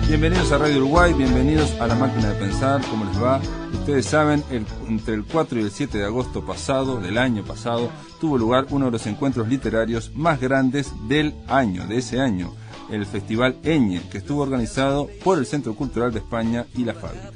Bienvenidos a Radio Uruguay, bienvenidos a La Máquina de Pensar. ¿Cómo les va? Ustedes saben, entre el 4 y el 7 de agosto pasado, del año pasado, tuvo lugar uno de los encuentros literarios más grandes del año, de ese año, el Festival Eñe, que estuvo organizado por el Centro Cultural de España y La Fábrica.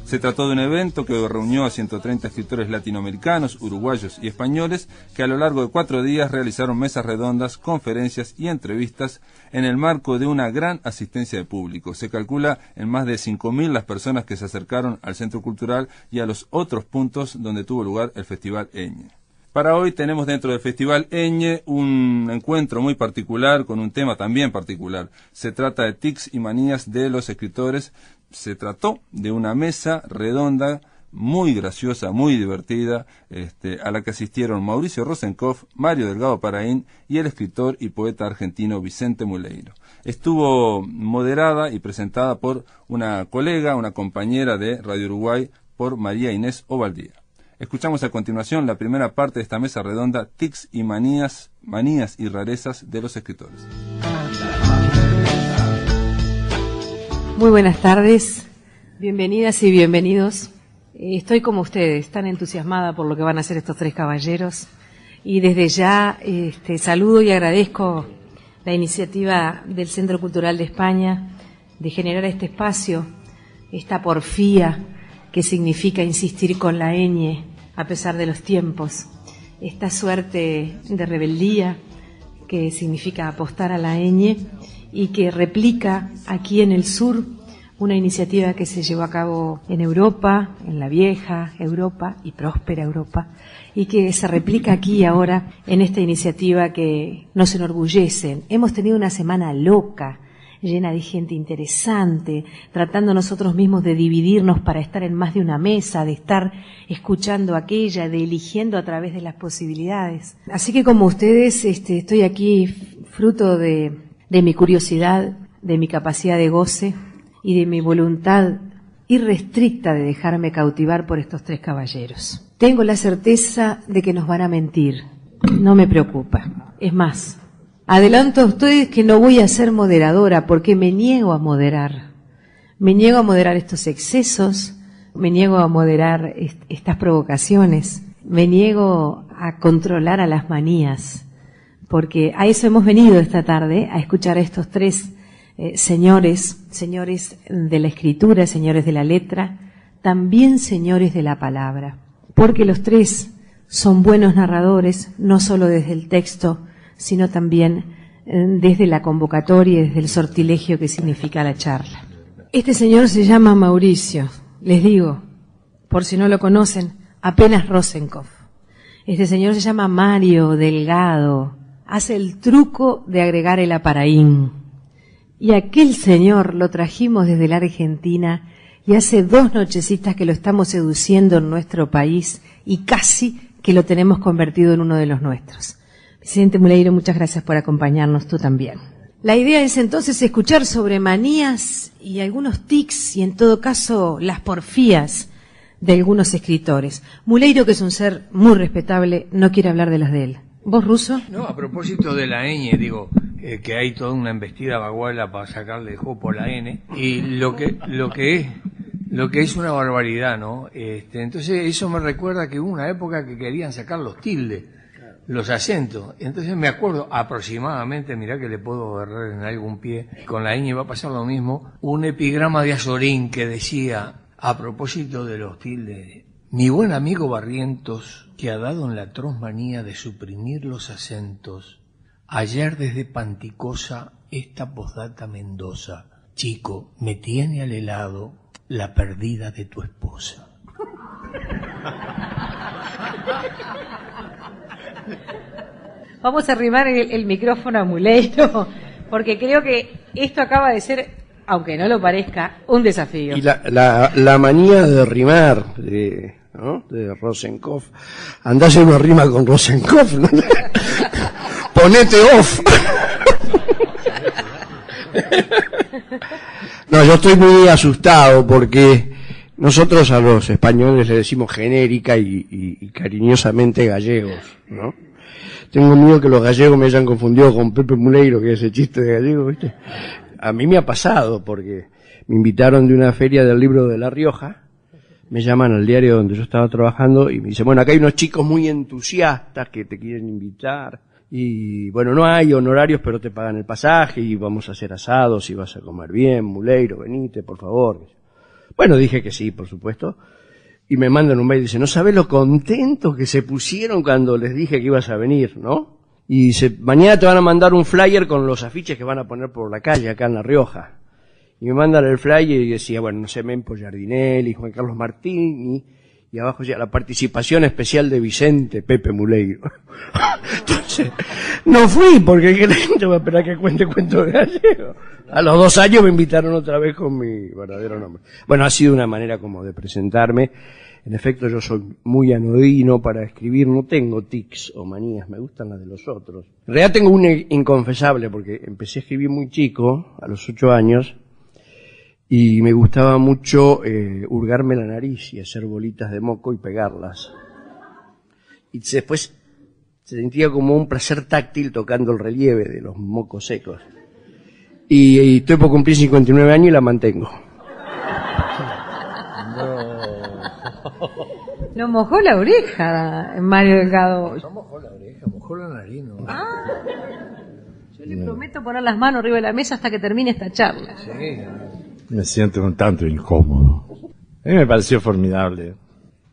Se trató de un evento que reunió a 130 escritores latinoamericanos, uruguayos y españoles que a lo largo de 4 días realizaron mesas redondas, conferencias y entrevistas en el marco de una gran asistencia de público. Se calcula en más de 5.000 las personas que se acercaron al Centro Cultural y a los otros puntos donde tuvo lugar el Festival Eñe. Para hoy tenemos dentro del Festival Eñe un encuentro muy particular con un tema también particular. Se trata de tics y manías de los escritores. Se trató de una mesa redonda muy graciosa, muy divertida, a la que asistieron Mauricio Rosenkopf, Mario Delgado Paraín y el escritor y poeta argentino Vicente Muleiro. Estuvo moderada y presentada por una colega, una compañera de Radio Uruguay, por María Inés Ovaldía. Escuchamos a continuación la primera parte de esta mesa redonda, tics y manías y rarezas de los escritores. Muy buenas tardes, bienvenidas y bienvenidos. Estoy como ustedes, tan entusiasmada por lo que van a hacer estos tres caballeros y desde ya saludo y agradezco la iniciativa del Centro Cultural de España de generar este espacio, esta porfía que significa insistir con la ñ a pesar de los tiempos, esta suerte de rebeldía que significa apostar a la ñ y que replica aquí en el sur una iniciativa que se llevó a cabo en Europa, en la vieja Europa y próspera Europa, y que se replica aquí ahora en esta iniciativa que nos enorgullece. Hemos tenido una semana loca, llena de gente interesante, tratando nosotros mismos de dividirnos para estar en más de una mesa, de estar escuchando aquella, de eligiendo a través de las posibilidades. Así que como ustedes, estoy aquí fruto de mi curiosidad, de mi capacidad de goce y de mi voluntad irrestricta de dejarme cautivar por estos tres caballeros. Tengo la certeza de que nos van a mentir, no me preocupa. Es más, adelanto a ustedes que no voy a ser moderadora porque me niego a moderar. Me niego a moderar estos excesos, me niego a moderar estas provocaciones, me niego a controlar a las manías. Porque a eso hemos venido esta tarde, a escuchar a estos tres señores de la escritura, señores de la letra, también señores de la palabra. Porque los tres son buenos narradores, no solo desde el texto, sino también desde la convocatoria y desde el sortilegio que significa la charla. Este señor se llama Mauricio, les digo, por si no lo conocen, apenas Rosenkopf. Este señor se llama Mario Delgado, hace el truco de agregar el aparaín. Y aquel señor lo trajimos desde la Argentina y hace 2 nochecitas que lo estamos seduciendo en nuestro país y casi que lo tenemos convertido en uno de los nuestros. Vicente Muleiro, muchas gracias por acompañarnos, tú también. La idea es entonces escuchar sobre manías y algunos tics y en todo caso las porfías de algunos escritores. Muleiro, que es un ser muy respetable, no quiere hablar de las de él. ¿Vos, Russo? No, a propósito de la ñ, digo, que hay toda una embestida baguala para sacarle el juego por la N, y lo que es una barbaridad, ¿no? Entonces eso me recuerda que hubo una época que querían sacar los tildes, los acentos. Entonces me acuerdo aproximadamente, mirá que le puedo agarrar en algún pie, con la ñ va a pasar lo mismo, un epigrama de Azorín que decía, a propósito de los tildes: mi buen amigo Barrientos, que ha dado en la atroz manía de suprimir los acentos, ayer desde Panticosa esta postdata Mendoza: chico, me tiene al helado la perdida de tu esposa. Vamos a arrimar el micrófono a Muleiro, porque creo que esto acaba de ser, aunque no lo parezca, un desafío. Y la manía de rimar, ¿no? De Rosenkopf. Andá a hacer una rima con Rosenkopf, ¿no? Ponete off. No, yo estoy muy asustado porque nosotros a los españoles le decimos genérica y cariñosamente gallegos, ¿no? Tengo miedo que los gallegos me hayan confundido con Pepe Muleiro, que es ese chiste de gallego, ¿viste? a mí me ha pasado, porque me invitaron de una feria del libro de La Rioja, me llaman al diario donde yo estaba trabajando y me dicen, bueno, acá hay unos chicos muy entusiastas que te quieren invitar, y bueno, no hay honorarios, pero te pagan el pasaje y vamos a hacer asados y vas a comer bien, Muleiro, venite, por favor. Bueno, dije que sí, por supuesto, y me mandan un mail y dicen, no sabés lo contentos que se pusieron cuando les dije que ibas a venir, ¿no? Y dice, mañana te van a mandar un flyer con los afiches que van a poner por la calle acá en La Rioja. Y me mandan el flyer y decía, bueno, no sé, Mempo Giardinelli, Juan Carlos Martini, y abajo ya la participación especial de Vicente Pepe Muleiro. Entonces, no fui porque la gente va a esperar que cuente cuento de gallego. A los 2 años me invitaron otra vez con mi verdadero nombre. Bueno, ha sido una manera como de presentarme. En efecto, yo soy muy anodino para escribir, no tengo tics o manías, me gustan las de los otros. En realidad tengo un inconfesable, porque empecé a escribir muy chico, a los 8 años, y me gustaba mucho hurgarme la nariz y hacer bolitas de moco y pegarlas. Y después sentía como un placer táctil tocando el relieve de los mocos secos. Y estoy por cumplir 59 años y la mantengo. No mojó la oreja, Mario Delgado. No mojó la oreja, mojó la nariz, ¿no? Yo le prometo poner las manos arriba de la mesa hasta que termine esta charla. Sí. Me siento un tanto incómodo. A mí me pareció formidable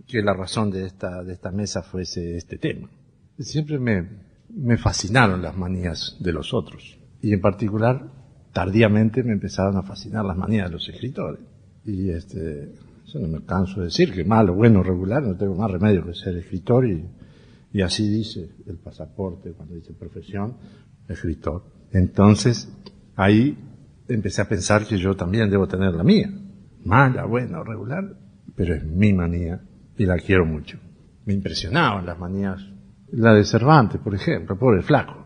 que la razón de esta mesa fuese este tema. Siempre me fascinaron las manías de los otros. Y en particular, tardíamente me empezaron a fascinar las manías de los escritores. Y yo no me canso de decir que malo, bueno, regular, no tengo más remedio que ser escritor y así dice el pasaporte cuando dice profesión, escritor. Entonces, ahí empecé a pensar que yo también debo tener la mía. Mala, buena, regular, pero es mi manía y la quiero mucho. Me impresionaban las manías. La de Cervantes, por ejemplo, pobre flaco.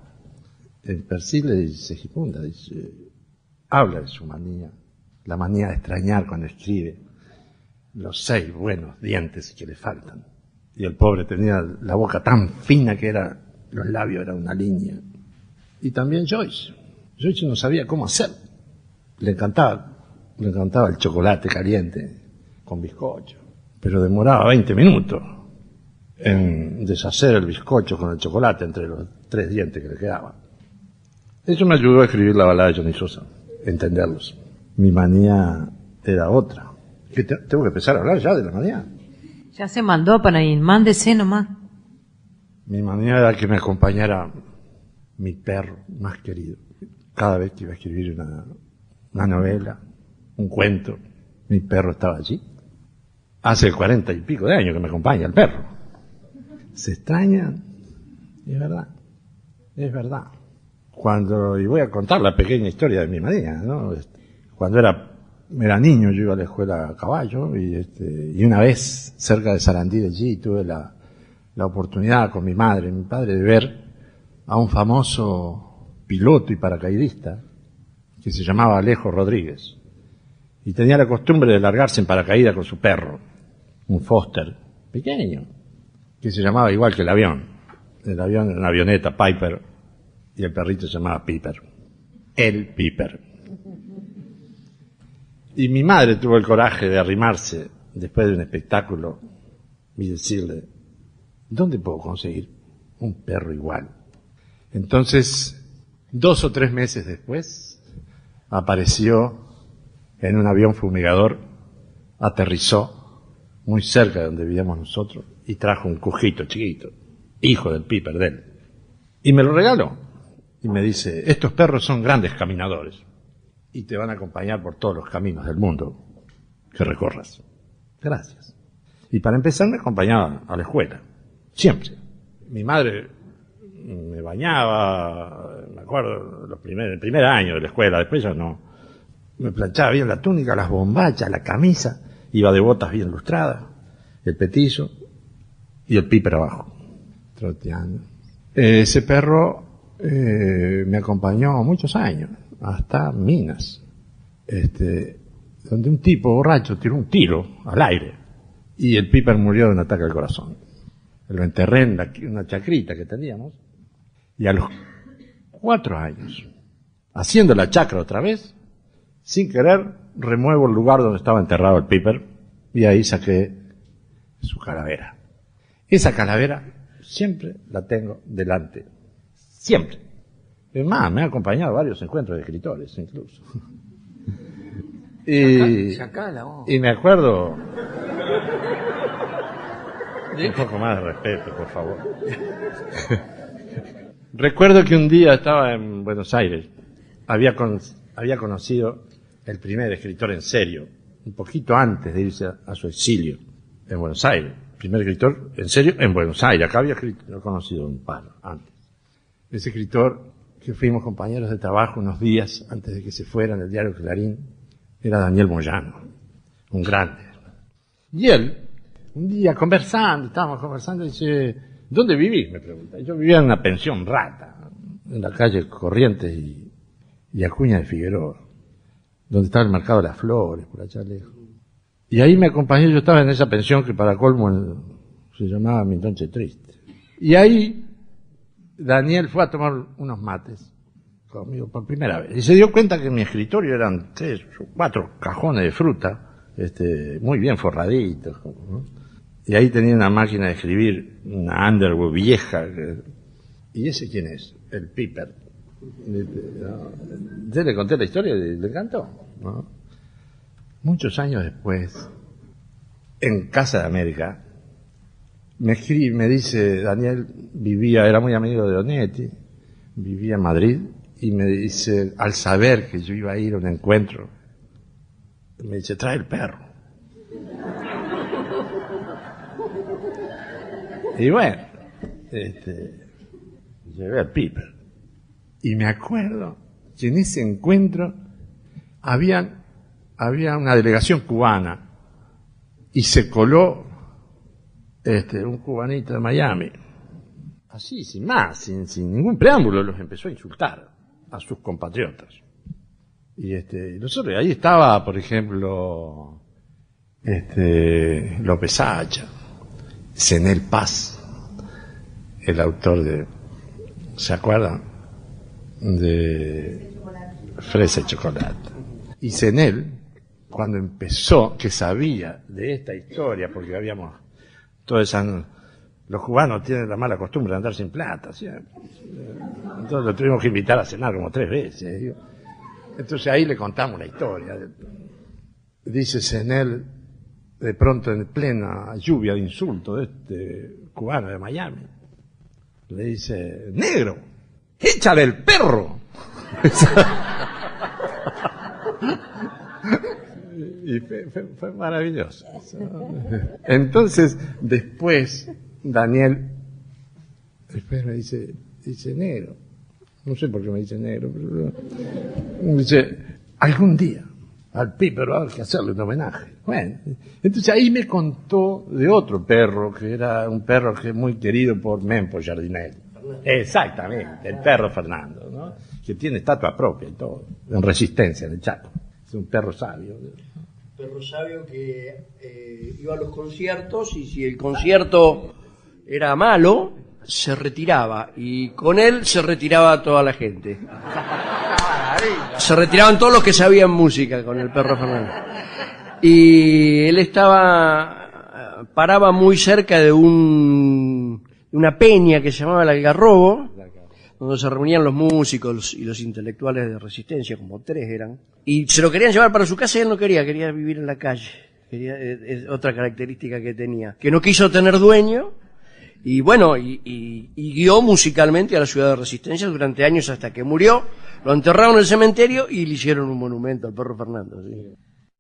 En Persile Segismunda dice, habla de su manía, la manía de extrañar cuando escribe, los 6 buenos dientes que le faltan. Y el pobre tenía la boca tan fina que los labios eran una línea. Y también Joyce. Joyce no sabía cómo hacer. Le encantaba el chocolate caliente con bizcocho, pero demoraba 20 minutos en deshacer el bizcocho con el chocolate entre los 3 dientes que le quedaban. Eso me ayudó a escribir la balada de Johnny Sosa, entenderlos. Mi manía era otra. Tengo que empezar a hablar ya de la manía. Ya se mandó para ir, mándese nomás. Mi manía era que me acompañara mi perro más querido. Cada vez que iba a escribir una novela, un cuento, mi perro estaba allí. Hace 40 y pico de años que me acompaña el perro. Se extraña, es verdad, es verdad. Y voy a contar la pequeña historia de mi manía, ¿no? Cuando era niño yo iba a la escuela a caballo y una vez cerca de Sarandí de allí tuve la oportunidad con mi madre y mi padre de ver a un famoso piloto y paracaidista que se llamaba Alejo Rodríguez y tenía la costumbre de largarse en paracaídas con su perro, un Foster pequeño que se llamaba igual que el avión era una avioneta Piper y el perrito se llamaba Piper, el Piper. Y mi madre tuvo el coraje de arrimarse después de un espectáculo y decirle, ¿dónde puedo conseguir un perro igual? Entonces, 2 o 3 meses después, apareció en un avión fumigador, aterrizó muy cerca de donde vivíamos nosotros y trajo un cujito chiquito, hijo del Piper de él. Y me lo regaló. Y me dice, estos perros son grandes caminadores y te van a acompañar por todos los caminos del mundo que recorras. Gracias. Y para empezar me acompañaba a la escuela, siempre. Mi madre me bañaba, me acuerdo, el primer año de la escuela, después ya no. Me planchaba bien la túnica, las bombachas, la camisa, iba de botas bien lustradas, el petizo y el Piper abajo, troteando. Ese perro me acompañó muchos años, hasta Minas, donde un tipo borracho tiró un tiro al aire y el Piper murió de un ataque al corazón. Lo enterré en una chacrita que teníamos y a los 4 años, haciendo la chacra otra vez, sin querer, remuevo el lugar donde estaba enterrado el Piper y ahí saqué su calavera. Esa calavera siempre la tengo delante. Siempre. Es más, me ha acompañado a varios encuentros de escritores, incluso. Y me acuerdo... Un poco más de respeto, por favor. Recuerdo que un día estaba en Buenos Aires. Había conocido el primer escritor en serio, un poquito antes de irse a su exilio en Buenos Aires. Primer escritor en serio en Buenos Aires. Acá había conocido un par antes. Ese escritor, que fuimos compañeros de trabajo unos días antes de que se fuera en el diario Clarín, era Daniel Moyano, un grande. Y él, un día estábamos conversando, y dice, ¿dónde vivís? Me pregunta. Yo vivía en una pensión rata, en la calle Corrientes y Acuña de Figueroa, donde estaba el mercado de las flores, por allá lejos. Y ahí me acompañó, yo estaba en esa pensión que para colmo se llamaba Mi Noche Triste. Y ahí Daniel fue a tomar unos mates conmigo por primera vez. Y se dio cuenta que en mi escritorio eran 3 o 4 cajones de fruta, muy bien forraditos, ¿no? Y ahí tenía una máquina de escribir, una Underwood vieja. ¿Y ese quién es? El Piper. ¿Ya le conté la historia? ¿Le encantó? ¿No? Muchos años después, en Casa de América, me dice, Daniel era muy amigo de Onetti, vivía en Madrid, y me dice, al saber que yo iba a ir a un encuentro, me dice, trae el perro. Y bueno, llevé al Piper. Y me acuerdo que en ese encuentro había una delegación cubana y se coló un cubanito de Miami. Así, sin más, sin ningún preámbulo, los empezó a insultar a sus compatriotas. Y nosotros, ahí estaba, por ejemplo, López Sacha, Zenel Paz, el autor de, ¿se acuerdan? De Fresa y Chocolate. Y Zenel, cuando empezó, que sabía de esta historia, porque los cubanos tienen la mala costumbre de andar sin plata, ¿sí? Entonces lo tuvimos que invitar a cenar como 3 veces. Entonces ahí le contamos la historia. Dice Zenel, de pronto en plena lluvia de insultos de este cubano de Miami, le dice, negro, échale el perro. Y fue maravilloso. Entonces, después, Daniel, me dice negro. No sé por qué me dice negro, pero me dice, algún día al Piper va a haber que hacerle un homenaje. Bueno, entonces ahí me contó de otro perro, que era un perro que es muy querido por Mempo Giardinelli. Exactamente, el perro Fernando, ¿no? Que tiene estatua propia y todo, en Resistencia, en el Chaco. Es un perro sabio. Perro sabio que iba a los conciertos y si el concierto era malo, se retiraba y con él se retiraba toda la gente. Se retiraban todos los que sabían música con el perro Fernando. Y él paraba muy cerca de una peña que se llamaba El Algarrobo, donde se reunían los músicos y los intelectuales de Resistencia, como 3 eran, y se lo querían llevar para su casa y él no quería vivir en la calle. Es otra característica que tenía, que no quiso tener dueño, y bueno, y guió musicalmente a la ciudad de Resistencia durante años hasta que murió, lo enterraron en el cementerio y le hicieron un monumento al perro Fernando. ¿Sí?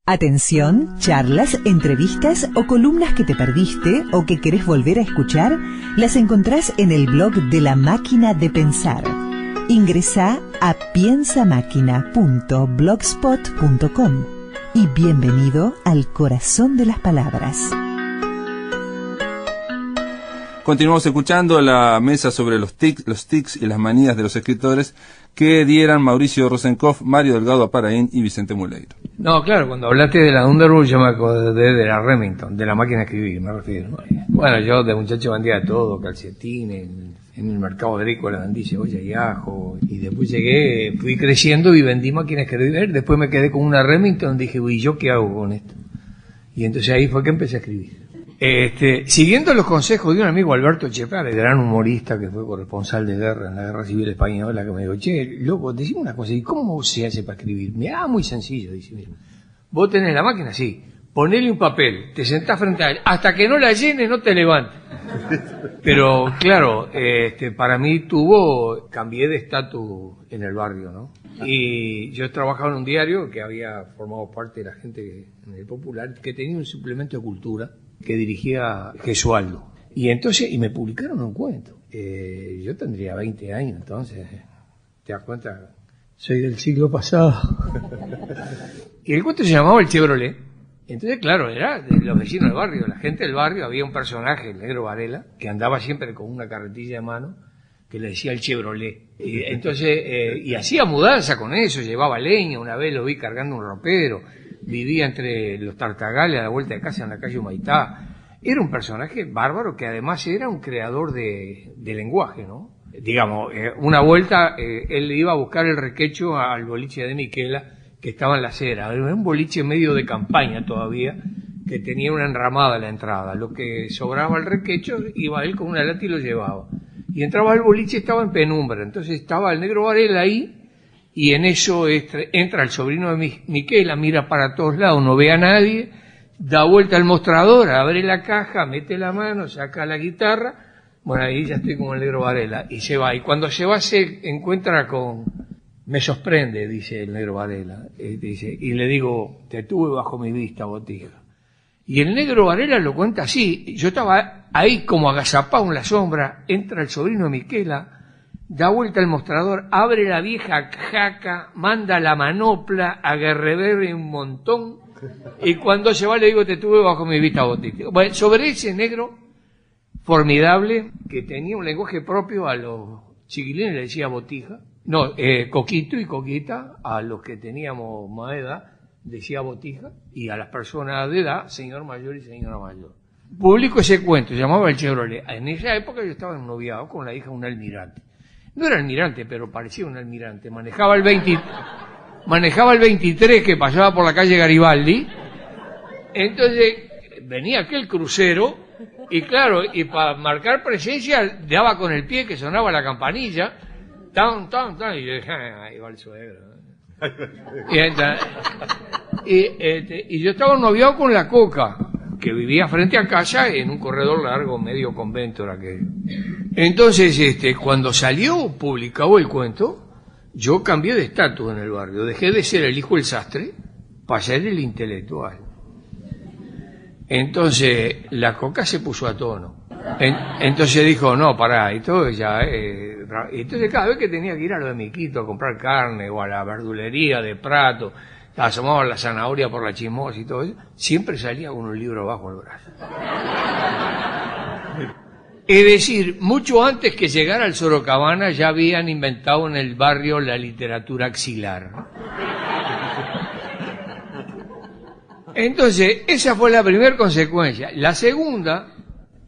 Atención, charlas, entrevistas o columnas que te perdiste o que querés volver a escuchar, las encontrás en el blog de La Máquina de Pensar. Ingresá a piensamáquina.blogspot.com y bienvenido al corazón de las palabras. Continuamos escuchando la mesa sobre los tics y las manías de los escritores que dieran Mauricio Rosenkopf, Mario Delgado Aparaín y Vicente Muleiro. No, claro, cuando hablaste de la Underwood yo me acordé de la Remington, de la máquina de escribir, me refiero. Bueno, yo de muchacho vendía todo, calcetines, en el mercado agrícola vendí cebolla y ajo, y después llegué, fui creciendo y vendí máquinas de escribir, después me quedé con una Remington, dije, uy, ¿yo qué hago con esto? Y entonces ahí fue que empecé a escribir. Siguiendo los consejos de un amigo, Alberto Chepar, el gran humorista que fue corresponsal de guerra en la Guerra Civil Española, que me dijo, che, loco, decime una cosa, ¿y cómo se hace para escribir? Muy sencillo, dice, mira, vos tenés la máquina, sí, ponele un papel, te sentás frente a él, hasta que no la llene no te levantes. Pero claro, para mí cambié de estatus en el barrio, ¿no? Y yo trabajaba en un diario que había formado parte de la gente en el Popular, que tenía un suplemento de cultura que dirigía Gesualdo. Y entonces, y me publicaron un cuento. Yo tendría 20 años, entonces, ¿te das cuenta? Soy del siglo pasado. Y el cuento se llamaba El Chevrolet. Entonces, claro, era de los vecinos del barrio, la gente del barrio. Había un personaje, el Negro Varela, que andaba siempre con una carretilla de mano, que le decía el Chevrolet. Y entonces, y hacía mudanza con eso, llevaba leña. Una vez lo vi cargando un ropero, vivía entre los Tartagales a la vuelta de casa en la calle Humaitá. Era un personaje bárbaro que además era un creador de lenguaje, ¿no? Digamos, una vuelta él le iba a buscar el requecho al boliche de Miquela, que estaba en la acera. Era un boliche medio de campaña todavía, que tenía una enramada a la entrada. Lo que sobraba el requecho, iba él con una lata y lo llevaba. Y entraba al boliche, estaba en penumbra. Entonces estaba el Negro Varela ahí, y en eso entra el sobrino de Miquela, mira para todos lados, no ve a nadie, da vuelta al mostrador, abre la caja, mete la mano, saca la guitarra. Bueno, ahí ya estoy con el Negro Varela, y se va. Y cuando se va se encuentra con... Me sorprende, dice el Negro Varela, dice, y le digo, te tuve bajo mi vista, Botija. Y el Negro Varela lo cuenta así, yo estaba ahí como agazapado en la sombra, entra el sobrino de Miquela, da vuelta al mostrador, abre la vieja jaca, manda la manopla, agarreberre un montón, y cuando se va le digo, te tuve bajo mi vista, Botija. Bueno, sobre ese negro formidable, que tenía un lenguaje propio, a los chiquilines le decía Botija. No, Coquito y Coquita, a los que teníamos más edad, decía Botija, y a las personas de edad, señor mayor y señora mayor. Publico ese cuento, se llamaba El Chevrolet. En esa época yo estaba en noviado con la hija de un almirante. No era almirante, pero parecía un almirante. Manejaba el 23 que pasaba por la calle Garibaldi. Entonces, venía aquel crucero, y claro, y para marcar presencia, daba con el pie que sonaba la campanilla, tan, y yo dije, ahí va el suegro. Y yo estaba noviado con la Coca, que vivía frente a casa en un corredor largo, medio convento era aquello. Entonces, cuando salió publicado el cuento, yo cambié de estatus en el barrio. Dejé de ser el hijo del sastre para ser el intelectual. Entonces, la Coca se puso a tono. Entonces dijo, no, pará, y todo ya... Entonces cada vez que tenía que ir a lo de Miquito a comprar carne o a la verdulería de Prato, asomaba la zanahoria por la Chimosa y todo eso, siempre salía con un libro bajo el brazo. Es decir, mucho antes que llegara al Sorocabana ya habían inventado en el barrio la literatura axilar. Entonces, esa fue la primera consecuencia. La segunda...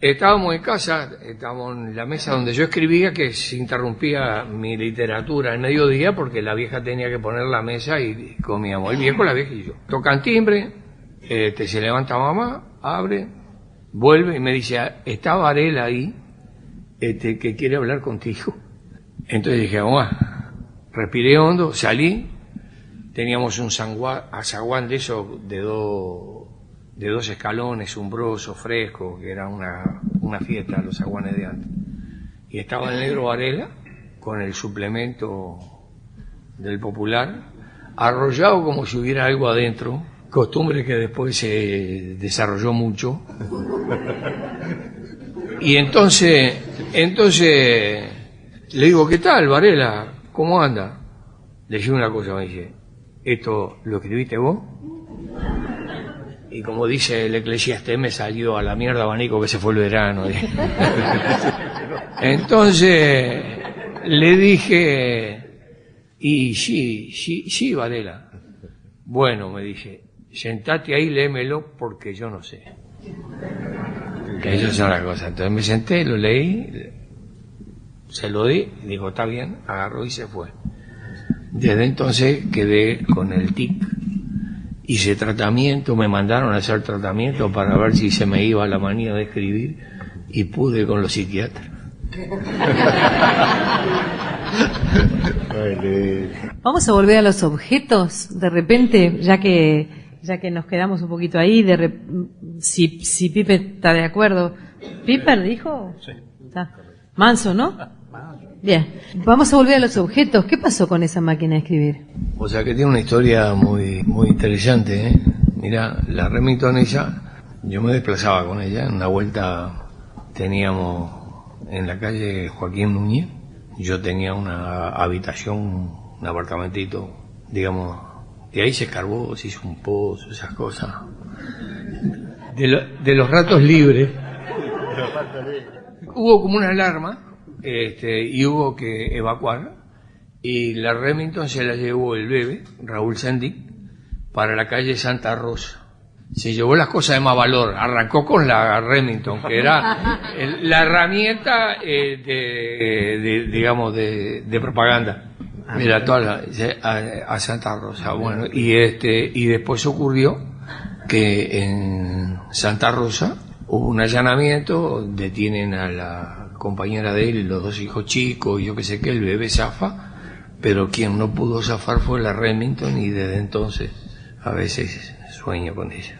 Estábamos en casa, estábamos en la mesa donde yo escribía, que se interrumpía mi literatura al mediodía porque la vieja tenía que poner la mesa y comíamos. El viejo, la vieja y yo. Tocan timbre, se levanta mamá, abre, vuelve y me dice, está Varela ahí, que quiere hablar contigo. Entonces dije, respiré hondo, salí, teníamos un azaguán de eso de dos escalones, umbroso, fresco, que era una fiesta, los aguanes de antes. Y estaba el Negro Varela, con el suplemento del Popular, arrollado como si hubiera algo adentro, costumbre que después se desarrolló mucho. Y entonces le digo, ¿qué tal, Varela? ¿Cómo anda? Le dije una cosa, me dice, ¿esto lo escribiste vos? Y como dice el Eclesiastés, me salió a la mierda abanico que se fue el verano. Entonces le dije, y sí, Varela. Bueno, me dice, sentate ahí, léemelo porque yo no sé. Que eso es una cosa. Entonces me senté, lo leí, se lo di, y dijo, está bien, agarró y se fue. Desde entonces quedé con el tic, hice tratamiento, me mandaron a hacer tratamiento para ver si se me iba la manía de escribir, y pude con los psiquiatras. Vamos a volver a los objetos, de repente, ya que nos quedamos un poquito ahí, si Pipe está de acuerdo. ¿Piper dijo? Sí. Está. Manso, ¿no? Bien. Vamos a volver a los objetos. ¿Qué pasó con esa máquina de escribir? O sea que tiene una historia muy, muy interesante, ¿eh? Mira, la Remington ella, yo me desplazaba con ella. En una vuelta teníamos en la calle Joaquín Núñez, yo tenía una habitación, un apartamentito, digamos, y ahí se escarbó, se hizo un pozo, esas cosas. De los ratos libres, hubo como una alarma, y hubo que evacuar, y la Remington se la llevó el bebé, Raúl Sendic, para la calle Santa Rosa. Se llevó las cosas de más valor, arrancó con la Remington, que era la herramienta digamos de propaganda. Mira, toda a Santa Rosa. Bueno, y después ocurrió que en Santa Rosa hubo un allanamiento, detienen a la compañera de él y los dos hijos chicos, y yo qué sé qué, el bebé zafa, pero quien no pudo zafar fue la Remington, y desde entonces a veces sueño con ella.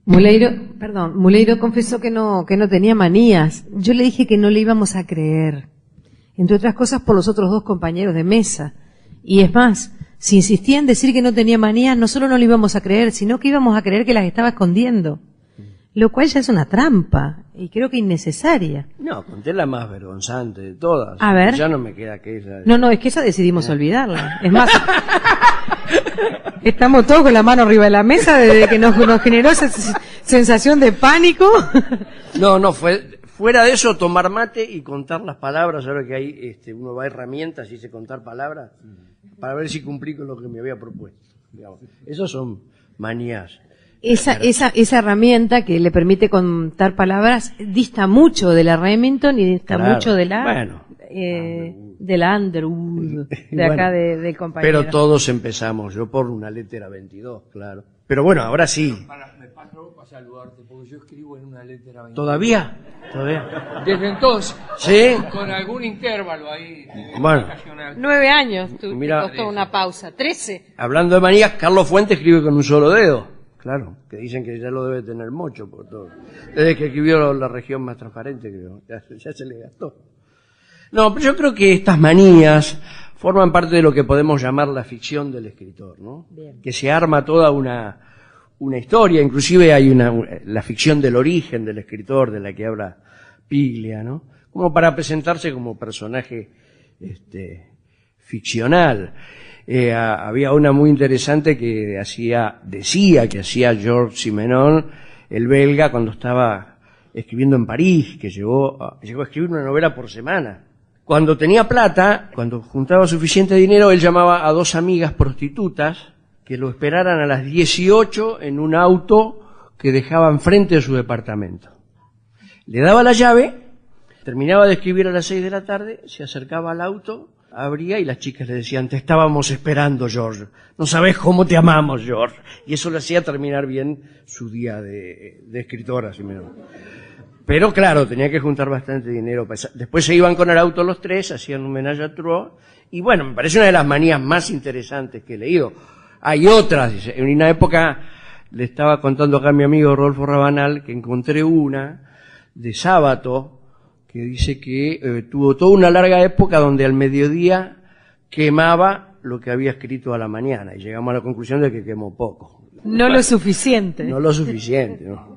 Muleiro confesó que no tenía manías. Yo le dije que no le íbamos a creer, entre otras cosas por los otros dos compañeros de mesa. Y es más, si insistía en decir que no tenía manías, no solo no le íbamos a creer, sino que íbamos a creer que las estaba escondiendo. Lo cual ya es una trampa, y creo que innecesaria. No, conté la más vergonzante de todas. A ver. Ya no me queda que esa. No, es que esa decidimos olvidarla. Es más, estamos todos con la mano arriba de la mesa desde que nos generó esa sensación de pánico. No, fuera de eso, tomar mate y contar las palabras. Ahora que hay, uno va a herramientas y dice contar palabras, para ver si cumplí con lo que me había propuesto. Digamos. Esos son manías. Esa herramienta que le permite contar palabras dista mucho de la Remington y dista mucho de la de la Underwood, de acá del compañero. Pero todos empezamos, yo por una letra 22, claro. Pero bueno, ahora sí. Me paso para saludarte, porque yo escribo en una letra 22. ¿Todavía? Desde entonces. ¿Sí? Con algún intervalo ahí. Bueno. 9 años, te Mira, costó una pausa. 13. Hablando de manías, Carlos Fuentes escribe con un solo dedo. Claro, que dicen que ya lo debe tener mucho por todo. Desde que escribió La región más transparente, creo. Ya se le gastó. No, pero yo creo que estas manías forman parte de lo que podemos llamar la ficción del escritor, ¿no? Bien. Que se arma toda una historia, inclusive hay la ficción del origen del escritor, de la que habla Piglia, ¿no? Como para presentarse como personaje ficcional. Había una muy interesante que decía que hacía Georges Simenon, el belga, cuando estaba escribiendo en París, que llegó a escribir una novela por semana. Cuando tenía plata, cuando juntaba suficiente dinero, él llamaba a 2 amigas prostitutas que lo esperaran a las 18 en un auto que dejaba enfrente de su departamento. Le daba la llave, terminaba de escribir a las 6 de la tarde, se acercaba al auto, abría y las chicas le decían: te estábamos esperando, George. No sabes cómo te amamos, George. Y eso le hacía terminar bien su día de escritora, si menos. Pero claro, tenía que juntar bastante dinero. Después se iban con el auto los 3, hacían un ménage à trois. Y bueno, me parece una de las manías más interesantes que he leído. Hay otras. En una época, le estaba contando acá a mi amigo Rodolfo Rabanal, que encontré una de Sábato, que dice que tuvo toda una larga época donde al mediodía quemaba lo que había escrito a la mañana, y llegamos a la conclusión de que quemó poco. No lo suficiente. No lo suficiente, ¿no?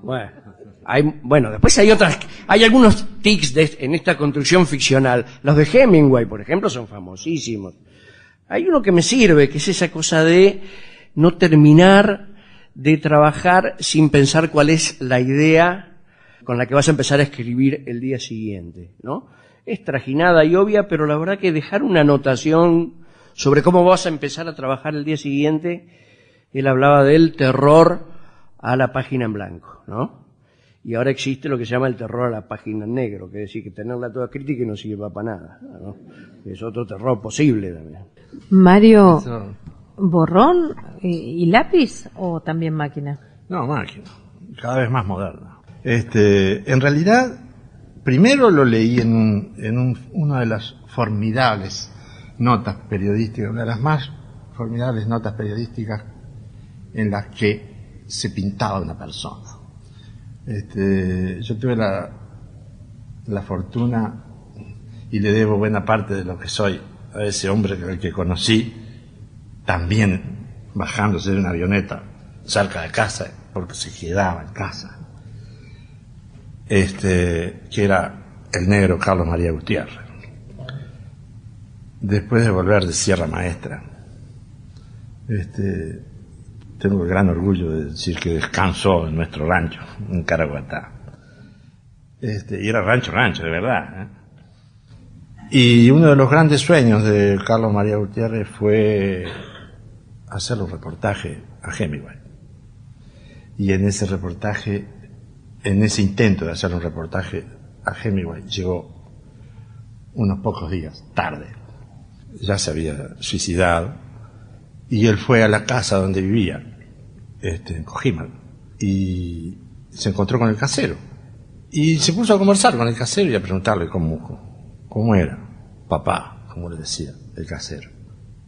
Bueno, después hay algunos tics en esta construcción ficcional. Los de Hemingway, por ejemplo, son famosísimos. Hay uno que me sirve, que es esa cosa de no terminar de trabajar sin pensar cuál es la idea con la que vas a empezar a escribir el día siguiente, ¿no? Es trajinada y obvia, pero la verdad que dejar una anotación sobre cómo vas a empezar a trabajar el día siguiente, él hablaba del terror a la página en blanco, ¿no? Y ahora existe lo que se llama el terror a la página en negro, que es decir, que tenerla toda crítica y no sirve para nada, ¿no? Es otro terror posible también. Mario, Eso- ¿borrón y lápiz o también máquina? No, máquina. Cada vez más moderna. En realidad, primero lo leí en una de las formidables notas periodísticas, una de las más formidables notas periodísticas en las que se pintaba una persona. Yo tuve la fortuna y le debo buena parte de lo que soy a ese hombre al que conocí, también bajándose de una avioneta cerca de casa, porque se quedaba en casa, que era el negro Carlos María Gutiérrez. Después de volver de Sierra Maestra, tengo el gran orgullo de decir que descansó en nuestro rancho, en Caraguatá. Y era rancho, de verdad, ¿eh? Y uno de los grandes sueños de Carlos María Gutiérrez fue hacer un reportaje a Hemingway. Y en ese reportaje, en ese intento de hacer un reportaje a Hemingway, llegó unos pocos días tarde. Ya se había suicidado y él fue a la casa donde vivía, en Cojímal, y se encontró con el casero. Y se puso a conversar con el casero y a preguntarle cómo era papá, como le decía el casero.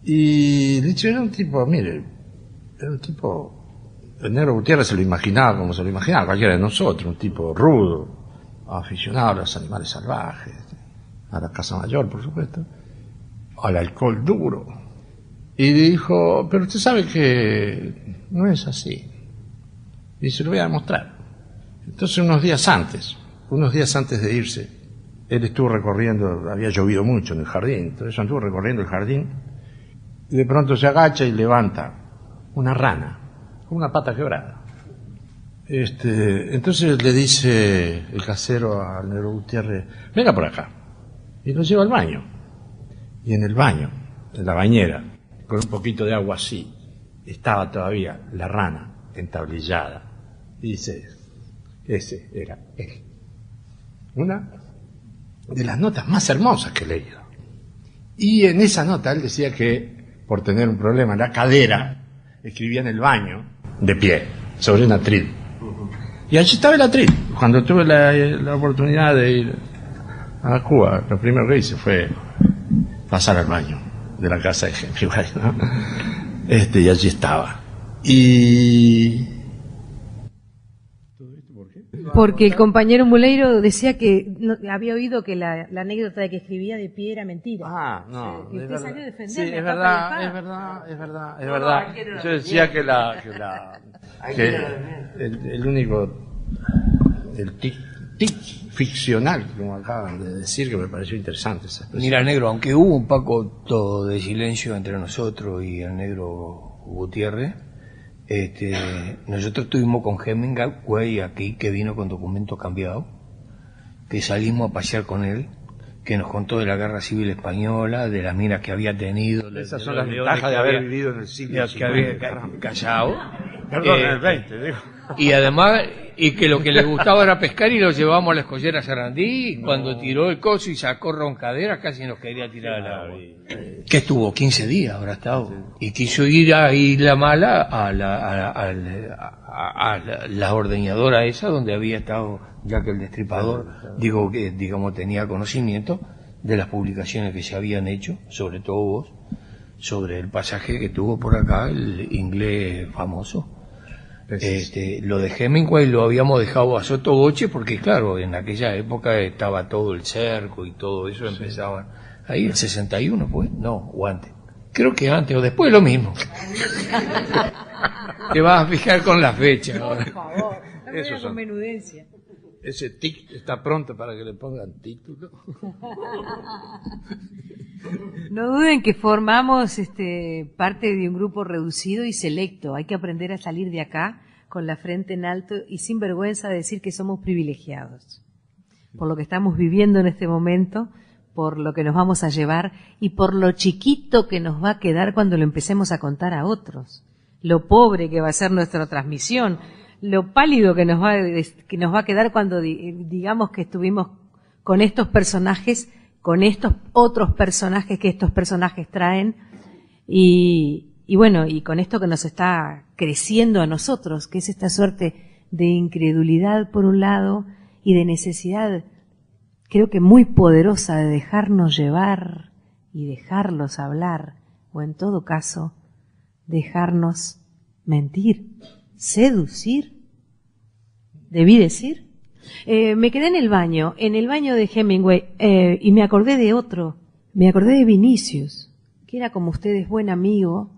Y de hecho era un tipo, mire, el negro Gutiérrez se lo imaginaba como se lo imaginaba cualquiera de nosotros, un tipo rudo, aficionado a los animales salvajes, a la casa mayor, por supuesto, al alcohol duro. Y dijo, pero usted sabe que no es así. Y se lo voy a demostrar. Entonces unos días antes de irse, él estuvo recorriendo, había llovido mucho en el jardín, entonces anduvo recorriendo el jardín, y de pronto se agacha y levanta una rana, con una pata quebrada. Entonces le dice el casero al negro Gutiérrez, venga por acá, y lo lleva al baño. Y en el baño, en la bañera, con un poquito de agua así, estaba todavía la rana entablillada. Y dice, ese era él. Una de las notas más hermosas que he leído. Y en esa nota él decía que, por tener un problema en la cadera, escribía en el baño, de pie, sobre un atril. Y allí estaba el atril. Cuando tuve la oportunidad de ir a Cuba, lo primero que hice fue pasar al baño de la casa de Hemingway, ¿no? Y allí estaba. Y... Porque el compañero Muleiro decía que había oído que la anécdota de que escribía de pie era mentira. Ah, no. Que usted salió a defenderme. Sí, es a verdad. No, Yo decía que el único, el tic ficcional, como acaban de decir, que me pareció interesante esa expresión. Mira, negro, aunque hubo un pacto de silencio entre nosotros y el negro Gutiérrez, nosotros estuvimos con Hemingway aquí, que vino con documentos cambiados, que salimos a pasear con él, que nos contó de la guerra civil española, de las minas que había tenido. Esas son las ventajas de haber vivido en el siglo que había callado. Perdón, en el 20, digo. Y además, y que lo que le gustaba era pescar, y lo llevamos a la escollera Sarandí, y cuando tiró el coso y sacó roncadera, casi nos quería tirar al agua. Que estuvo 15 días, habrá estado. Y quiso ir a Isla Mala, a la ordeñadora esa, donde había estado Jack el Destripador. Digo que, digamos, tenía conocimiento de las publicaciones que se habían hecho, sobre todo vos, sobre el pasaje que tuvo por acá el inglés famoso. Lo de Hemingway lo habíamos dejado a sotoboche porque, claro, en aquella época estaba todo el cerco y todo eso, empezaban ahí el 61, pues, no, o antes, creo que antes o después lo mismo. Te vas a fijar con la fecha ahora. Por favor, no me Eso diga son. con menudencia. Ese tic está pronto para que le pongan título. No duden que formamos parte de un grupo reducido y selecto. Hay que aprender a salir de acá con la frente en alto y sin vergüenza de decir que somos privilegiados. Por lo que estamos viviendo en este momento, por lo que nos vamos a llevar y por lo chiquito que nos va a quedar cuando lo empecemos a contar a otros. Lo pobre que va a ser nuestra transmisión, lo pálido que nos va a quedar cuando digamos que estuvimos con estos personajes, con estos otros personajes que estos personajes traen, y bueno, y con esto que nos está creciendo a nosotros, que es esta suerte de incredulidad por un lado y de necesidad, creo que muy poderosa, de dejarnos llevar y dejarlos hablar, o en todo caso, dejarnos mentir, seducir, debí decir. Me quedé en el baño de Hemingway, y me acordé de Vinicius, que era como ustedes, buen amigo,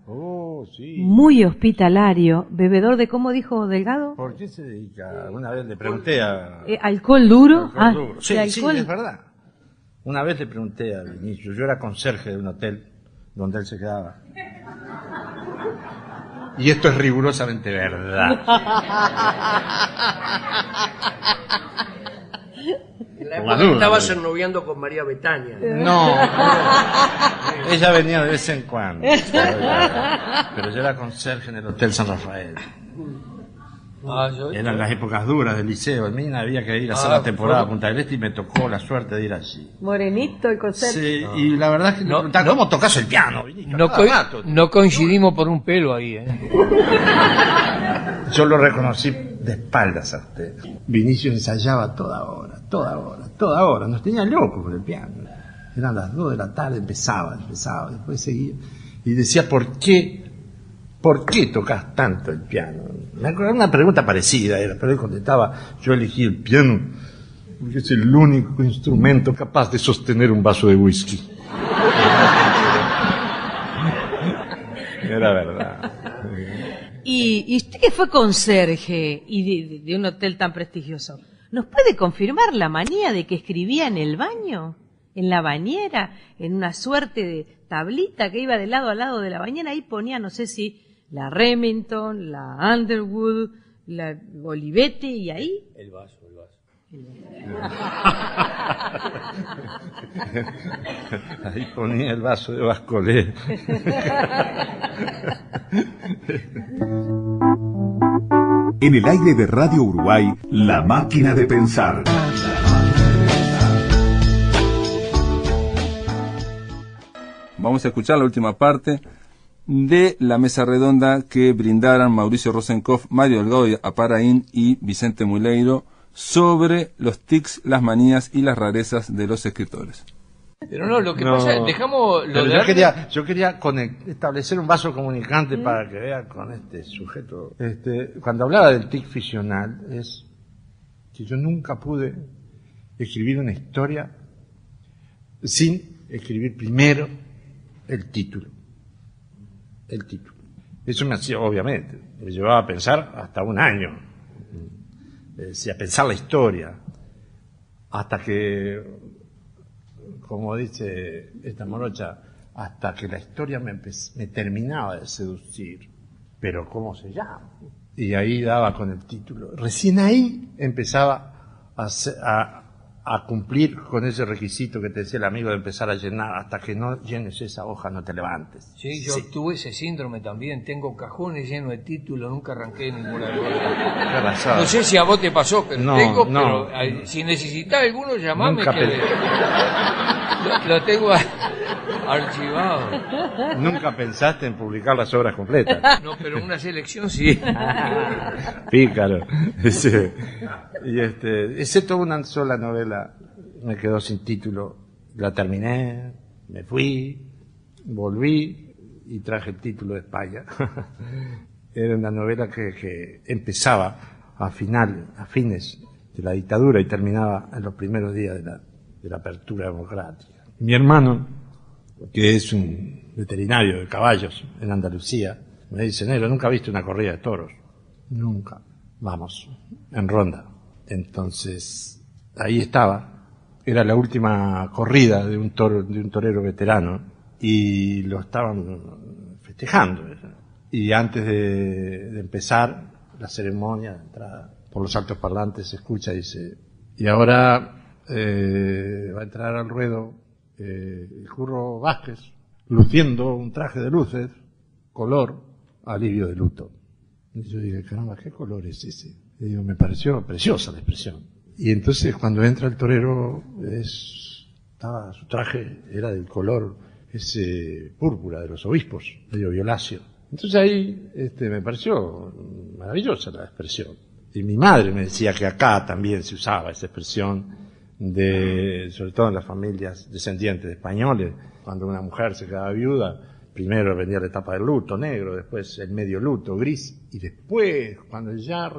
Sí. muy hospitalario, bebedor de, ¿cómo dijo Delgado? ¿Por qué se dedica? Una vez le pregunté a... ¿Alcohol duro? Alcohol duro. Sí, de sí, alcohol. es verdad. Una vez le pregunté a Vinicius, yo era conserje de un hotel donde él se quedaba. Y esto es rigurosamente verdad. En la época que estabas ennoviando con María Betania. No, ella venía de vez en cuando. Pero yo era conserje en el Hotel San Rafael. Eran las épocas duras del liceo. A mí había que ir a hacer la temporada a Punta del Este y me tocó la suerte de ir allí. Morenito y conserje. Sí, y la verdad es que me preguntaban, ¿cómo tocas el piano? No coincidimos por un pelo ahí, Yo lo reconocí de espaldas a usted. Vinicius ensayaba toda hora. Nos tenía locos con el piano. Eran las 2 de la tarde, empezaba, después seguía. Y decía, ¿por qué tocas tanto el piano? Me acuerdo, una pregunta parecida era, pero él contestaba, yo elegí el piano porque es el único instrumento capaz de sostener un vaso de whisky. Era verdad. Y usted que fue conserje y de un hotel tan prestigioso, ¿nos puede confirmar la manía de que escribía en el baño? ¿En la bañera? ¿En una suerte de tablita que iba de lado a lado de la bañera? Ahí ponía, no sé si, la Remington, la Underwood, la Olivetti, y ahí... El vaso. Ahí ponía el vaso de Bascolé. En el aire de Radio Uruguay, La Máquina de Pensar. Vamos a escuchar la última parte de la mesa redonda que brindaran Mauricio Rosenkopf, Mario Delgado Aparaín y Vicente Muleiro sobre los tics, las manías y las rarezas de los escritores. Pero no, lo que pasa es, dejamos lo Pero de yo quería establecer un vaso comunicante para que vean con este sujeto. Cuando hablaba del tic ficcional, es que yo nunca pude escribir una historia sin escribir primero el título. Eso me hacía, obviamente, me llevaba a pensar hasta un año. A pensar la historia. Hasta que, como dice esta morocha, hasta que la historia me terminaba de seducir. Pero ¿cómo se llama? Y ahí daba con el título. Recién ahí empezaba a cumplir con ese requisito que te decía el amigo de empezar a llenar. Hasta que no llenes esa hoja no te levantes. Sí, yo tuve ese síndrome también. Tengo cajones llenos de títulos, nunca arranqué ninguna cosa. No sé si a vos te pasó, pero pero si necesitas alguno, llamame que lo tengo archivado. ¿Nunca pensaste en publicar las obras completas? No, pero una selección sí. Pícaro. Excepto una sola novela, me quedó sin título. La terminé, me fui, volví y traje el título de España. Era una novela que empezaba a fines de la dictadura y terminaba en los primeros días de la apertura democrática. Mi hermano, que es un veterinario de caballos en Andalucía, me dice, Negro, ¿nunca viste una corrida de toros? Nunca. Vamos, en ronda. Entonces, ahí estaba. Era la última corrida de un torero veterano y lo estaban festejando. Y antes de empezar la ceremonia de entrada, por los altos parlantes se escucha y dice, y ahora va a entrar al ruedo el Curro Vázquez, luciendo un traje de luces, color, alivio de luto. Y yo dije, caramba, ¿qué color es ese? Y digo, me pareció preciosa la expresión. Y entonces cuando entra el torero, su traje era del color ese púrpura de los obispos, medio violáceo. Entonces ahí me pareció maravillosa la expresión. Y mi madre me decía que acá también se usaba esa expresión, sobre todo en las familias descendientes de españoles, cuando una mujer se quedaba viuda, primero venía la etapa del luto negro, después el medio luto gris, y después, cuando ya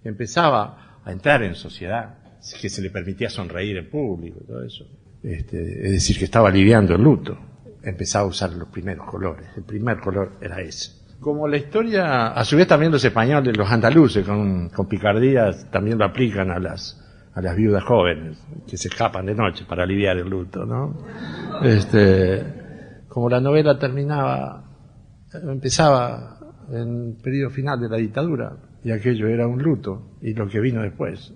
empezaba a entrar en sociedad, que se le permitía sonreír en público y todo eso, es decir, que estaba lidiando el luto, empezaba a usar los primeros colores. El primer color era ese. Como la historia, a su vez también los españoles, los andaluces, con picardías, también lo aplican a las viudas jóvenes, que se escapan de noche para aliviar el luto, ¿no? Como la novela empezaba en el periodo final de la dictadura, y aquello era un luto, y lo que vino después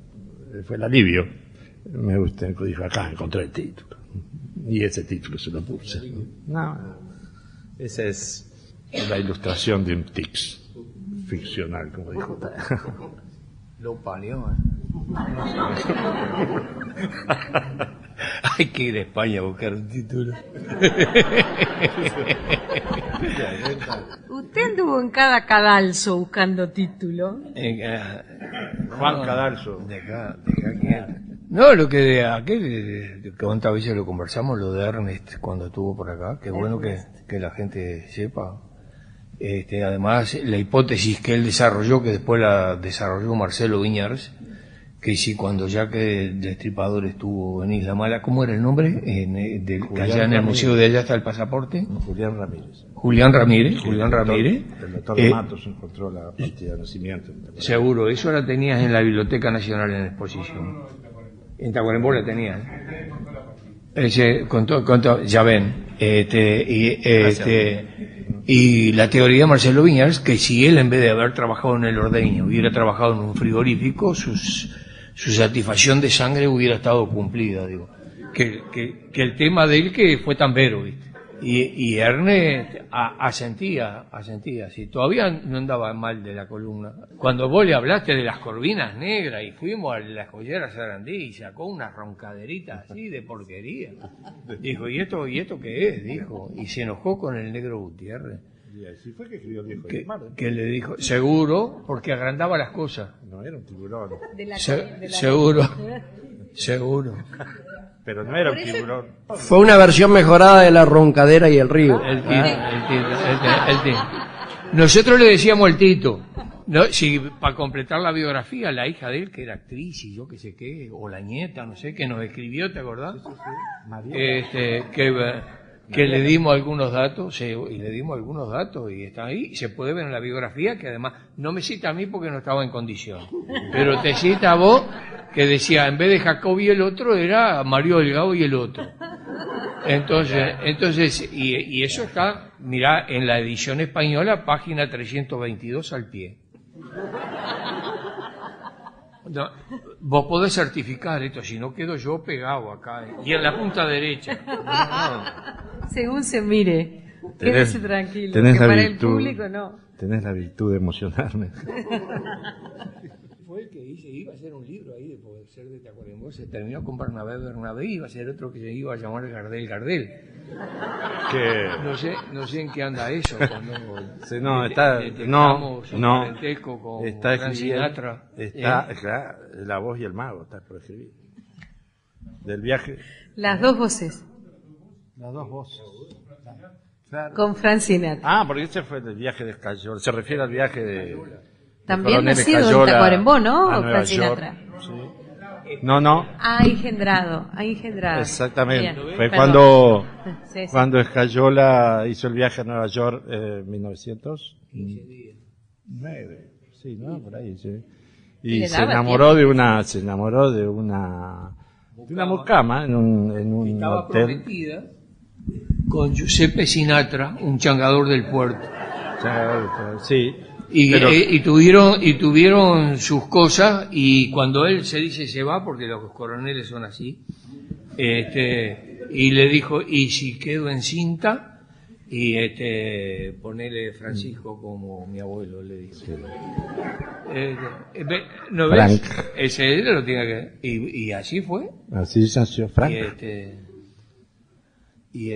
fue el alivio. Me gusta, dijo, acá encontré el título, y ese título se lo puse. No, esa es la ilustración de un tics ficcional, como dijo. Lo parió, Hay que ir a España a buscar un título. Usted anduvo en cada cadalso buscando título. Juan Cadalso. De acá no, lo que cuántas veces lo conversamos, lo de Ernest cuando estuvo por acá, que bueno que la gente sepa. Además, la hipótesis que él desarrolló, que después la desarrolló Marcelo Viñars, que sí, cuando ya que el Destripador estuvo en Isla Mala, ¿cómo era el nombre? Allá en el museo de allá está el pasaporte. Julián Ramírez. Julián Ramírez. El doctor Matos encontró la partida de nacimiento. Seguro, eso la tenías en la Biblioteca Nacional en exposición. En Tacuarembó la tenías. Ya ven, y la teoría de Marcelo Viñars, que si él, en vez de haber trabajado en el ordeño, hubiera trabajado en un frigorífico, su satisfacción de sangre hubiera estado cumplida, digo. Que el tema de él que fue tan vero, ¿viste? Y Ernest asentía, sí, todavía no andaba mal de la columna. Cuando vos le hablaste de las corvinas negras y fuimos a la joyera Sarandí y sacó una roncaderita así de porquería. Dijo, ¿y esto qué es? Dijo, y se enojó con el negro Gutiérrez. Y así fue que escribió el viejo que le dijo, seguro, porque agrandaba las cosas. No era un tiburón. Seguro. Pero no era un tiburón. Fue una versión mejorada de la roncadera y el río. El Tito. Nosotros le decíamos el Tito. No, para completar la biografía, la hija de él, que era actriz y yo qué sé qué, o la nieta, no sé, que nos escribió, ¿te acordás? Que le dimos algunos datos, y está ahí, se puede ver en la biografía, que además no me cita a mí porque no estaba en condición, pero te cita a vos, que decía, en vez de Jacobi el otro, era Mario Delgado y el otro. Entonces, y eso está, mirá, en la edición española, página 322 al pie. No, vos podés certificar esto, si no quedo yo pegado acá, y en la punta derecha. Según se mire, quédese tranquilo, tenés que la para virtud, el público no. Tenés la virtud de emocionarme. Fue el que iba a hacer un libro ahí de poder ser de Tacuarembó, se terminó con Bernabé, iba a ser otro que se iba a llamar Gardel. No sé en qué anda eso. Está Frank Sinatra. Claro, la voz y el mago está por escribir. Del viaje. Las dos voces. Las dos voces. Claro. Con Frank Sinatra. Porque ese fue el viaje de Escayola. Se refiere al viaje de también nacido en Tacuarembó, ¿no? Frank Sinatra. Sí. No. Ha engendrado. Exactamente. Bien. Fue cuando Escayola hizo el viaje a Nueva York en 1909. Sí, ¿no? Por ahí, sí. Y se enamoró de una mucama en un estaba hotel. Prometida con Giuseppe Sinatra, un changador del puerto. Sí. Y tuvieron sus cosas, y cuando él se va, porque los coroneles son así, y le dijo, y si quedo encinta, Y ponele Francisco como mi abuelo, le digo. Sí. ¿No ves? Frank. Ese lo tiene que... Y así fue. Así nació Frank. Y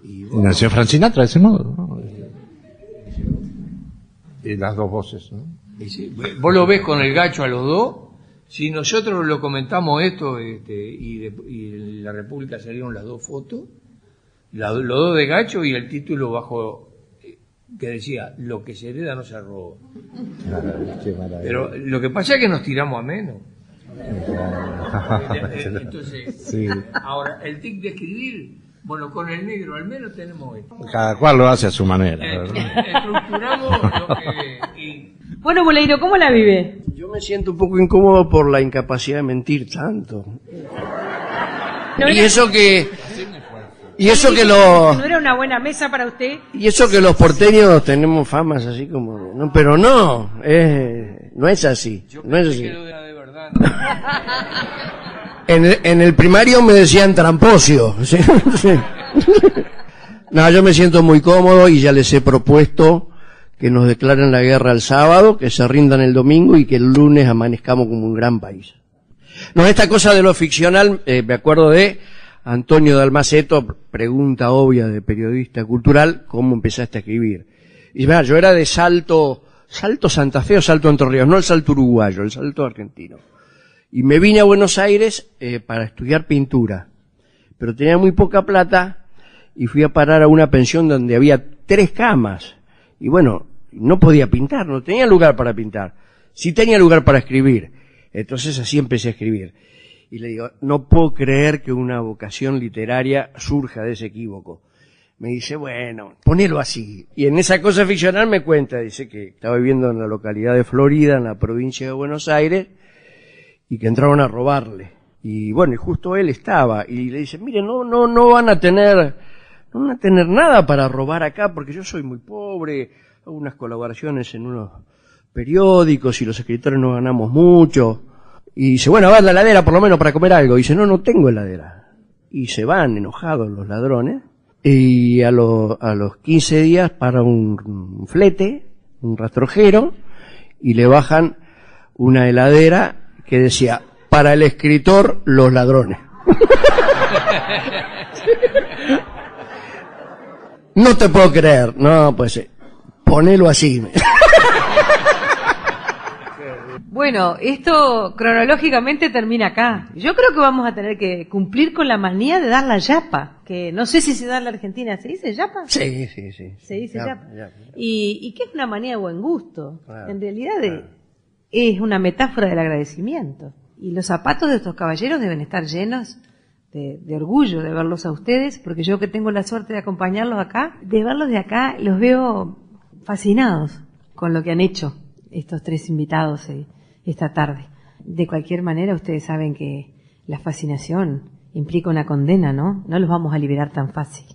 Y nació Frank Sinatra de ese modo, ¿no? Y las dos voces, ¿no? Y sí, vos lo ves con el Gacho a los dos. Si nosotros lo comentamos esto y la República salieron las dos fotos, los dos de Gacho y el título bajo que decía: lo que se hereda no se roba. Qué maravilla. Pero lo que pasa es que nos tiramos a menos. Entonces, Sí. ahora el tic de escribir, bueno, con el negro al menos tenemos esto. Cada cual lo hace a su manera, ¿verdad? Estructuramos lo que... Bueno, Moleiro, ¿cómo la vive? Yo me siento un poco incómodo por la incapacidad de mentir tanto. No Y era- eso que ¿No era una buena mesa para usted? los porteños tenemos famas así como, no, pero no es así, no es así. Que lo era de verdad, ¿no? En el primario me decían tramposio. ¿Sí? Sí. No, yo me siento muy cómodo y ya les he propuesto que nos declaren la guerra el sábado, que se rindan el domingo y que el lunes amanezcamos como un gran país. No, esta cosa de lo ficcional, me acuerdo de Antonio Dalmaceto, pregunta obvia de periodista cultural, ¿cómo empezaste a escribir? Y mira, yo era de Salto Santa Fe o Salto Entre Ríos, no el Salto uruguayo, el Salto argentino. Y me vine a Buenos Aires para estudiar pintura, pero tenía muy poca plata y fui a parar a una pensión donde había 3 camas. Y bueno, no podía pintar, no tenía lugar para pintar. Sí tenía lugar para escribir. Entonces así empecé a escribir. Y le digo, no puedo creer que una vocación literaria surja de ese equívoco. Me dice, bueno, ponelo así. Y en esa cosa ficcional me cuenta, dice que estaba viviendo en la localidad de Florida, en la provincia de Buenos Aires, y que entraron a robarle. Y bueno, y justo él estaba, y le dice, mire, no van a tener nada para robar acá, porque yo soy muy pobre, hago unas colaboraciones en unos periódicos y los escritores no ganamos mucho. Y dice, bueno, a ver la heladera por lo menos para comer algo. Y dice, no tengo heladera. Y se van enojados los ladrones, y a los 15 días para un flete, un rastrojero, y le bajan una heladera que decía, para el escritor, los ladrones. No te puedo creer. No, pues, ponelo así. Bueno, esto cronológicamente termina acá. Yo creo que vamos a tener que cumplir con la manía de dar la yapa, que no sé si se da en la Argentina. ¿Se dice yapa? Sí. Se dice yapa. Yapa. Y que es una manía de buen gusto. Claro, En realidad es una metáfora del agradecimiento. Y los zapatos de estos caballeros deben estar llenos de orgullo de verlos a ustedes, porque yo que tengo la suerte de acompañarlos acá, de verlos de acá, los veo fascinados con lo que han hecho estos 3 invitados esta tarde. De cualquier manera, ustedes saben que la fascinación implica una condena, ¿no? No los vamos a liberar tan fácil.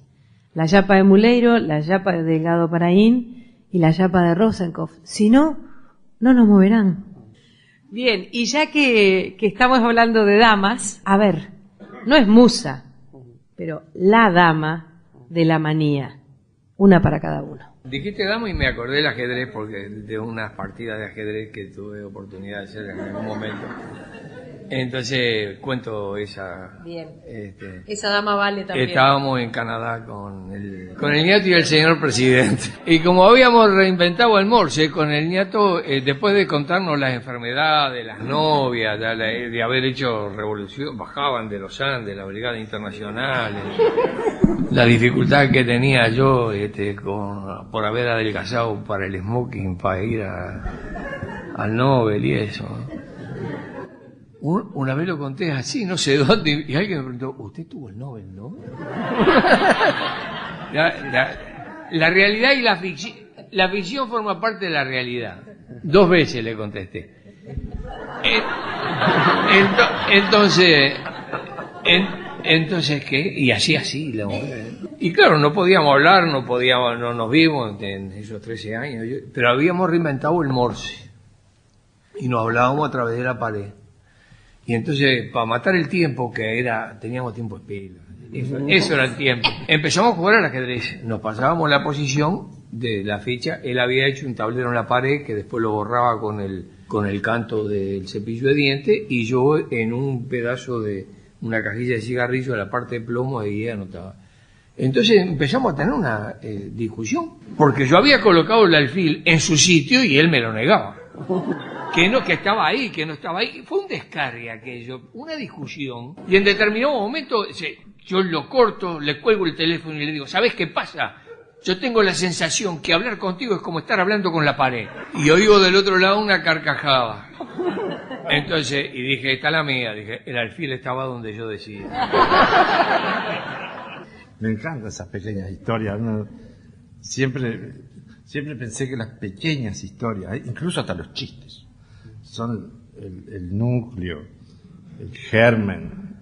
La yapa de Moleiro, la yapa de Delgado Paraín y la yapa de Rosenkopf. Si no, no nos moverán. Bien, y ya que estamos hablando de damas, a ver, no es musa, pero la dama de la manía. Una para cada uno. Dijiste dama y me acordé del ajedrez, porque de unas partidas de ajedrez que tuve oportunidad de hacer en algún momento. Entonces cuento esa. Bien. Esa dama vale también. Estábamos en Canadá con el nieto y el señor presidente. Y como habíamos reinventado el Morse con el nieto, después de contarnos las enfermedades, las novias, de haber hecho revolución, bajaban de los Andes, la Brigada Internacional, la dificultad que tenía yo por haber adelgazado para el smoking, para ir al Nobel y eso. Una vez lo conté así, no sé dónde, y alguien me preguntó, ¿usted tuvo el Nobel, no? La realidad y la ficción forma parte de la realidad. 2 veces le contesté. Entonces, ¿qué? Y así la mujer. Y claro, no podíamos hablar, no nos vimos en esos 13 años, pero habíamos reinventado el Morse. Y nos hablábamos a través de la pared. Y entonces, para matar el tiempo, teníamos tiempo espera, Eso era el tiempo. Empezamos a jugar al ajedrez. Nos pasábamos la posición de la ficha. Él había hecho un tablero en la pared que después lo borraba con el canto del cepillo de dientes, y yo en un pedazo de una cajilla de cigarrillo a la parte de plomo ahí anotaba. Entonces empezamos a tener una discusión, porque yo había colocado el alfil en su sitio y él me lo negaba. Que estaba ahí, que no estaba ahí. Fue un descargue aquello, una discusión, y en determinado momento yo lo corto, le cuelgo el teléfono y le digo, ¿sabes qué pasa? Yo tengo la sensación que hablar contigo es como estar hablando con la pared. Y oigo del otro lado una carcajada. Entonces, y dije, está la mía, dije, el alfil estaba donde yo decía. Me encantan esas pequeñas historias. Siempre pensé que las pequeñas historias, incluso hasta los chistes, son el núcleo, el germen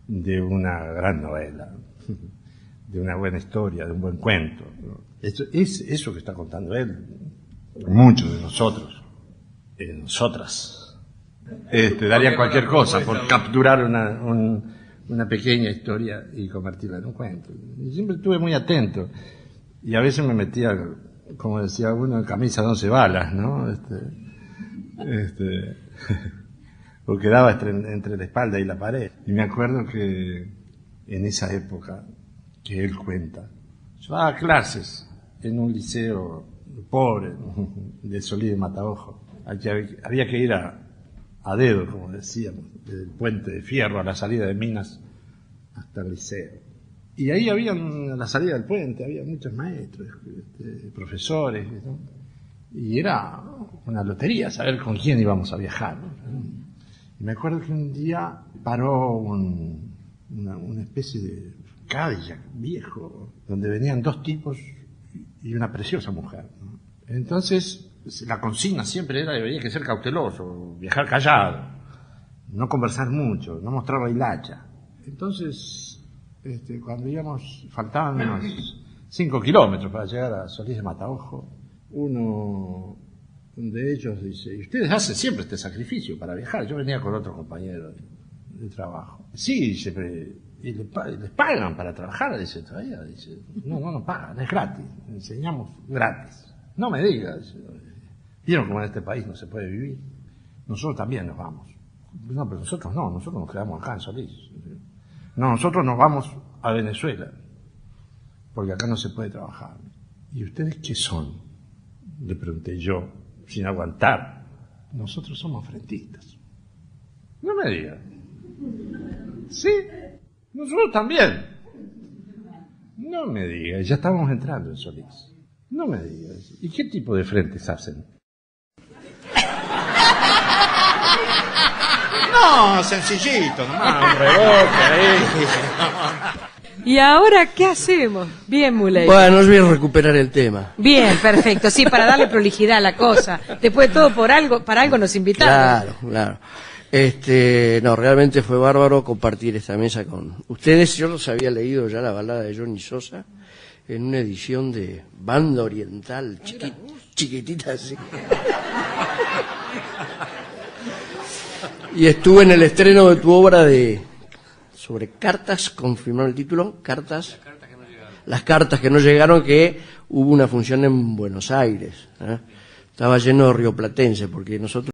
de una gran novela, de una buena historia, de un buen cuento. Es eso que está contando él. Muchos de nosotros, nosotras, darían cualquier cosa por capturar una pequeña historia y convertirla en un cuento. Y siempre estuve muy atento. Y a veces me metía, como decía uno, en camisa de 11 balas, ¿no? Porque quedaba entre la espalda y la pared. Y me acuerdo que en esa época que él cuenta, yo daba clases en un liceo pobre de Solís de Mataojo. Había que ir a dedo, como decíamos, del puente de Fierro a la salida de Minas hasta el liceo. Y ahí había, a la salida del puente, había muchos maestros, profesores, ¿no? Y era una lotería saber con quién íbamos a viajar, ¿no? Y me acuerdo que un día paró una especie de Cadillac viejo, donde venían dos tipos y una preciosa mujer, ¿no? Entonces, la consigna siempre era que había que ser cauteloso, viajar callado, no conversar mucho, no mostrar la hilacha. Entonces, cuando íbamos, faltaban unos 5 kilómetros para llegar a Solís de Mataojo, uno de ellos dice, ¿y ustedes hacen siempre este sacrificio para viajar? Yo venía con otro compañero de trabajo. Sí, dice, ¿y les pagan para trabajar? Dice, todavía, dice, no pagan, es gratis, enseñamos gratis. No me digas, ¿vieron cómo en este país no se puede vivir? Nosotros también nos vamos. No, pero nosotros no, nosotros nos quedamos acá en Solís. No, nosotros nos vamos a Venezuela, porque acá no se puede trabajar. ¿Y ustedes qué son? Le pregunté yo, sin aguantar. Nosotros somos frentistas. No me digan. Sí, nosotros también. No me digas, ya estábamos entrando en Solís. No me digas. ¿Y qué tipo de frentes hacen? No, sencillito, nomás, un rebote ahí. ¿Y ahora qué hacemos? Bien, Muley. Bueno, nos voy a recuperar el tema. Bien, perfecto. Sí, para darle prolijidad a la cosa. Después de todo, para algo nos invitaron. Claro. No, realmente fue bárbaro compartir esta mesa con ustedes. Yo los había leído ya la balada de Johnny Sosa en una edición de Banda Oriental, chiquitita así. Y estuve en el estreno de tu obra sobre cartas, confirmó el título, cartas, las cartas que no llegaron, que hubo una función en Buenos Aires, ¿eh? Estaba lleno de rioplatenses, porque nosotros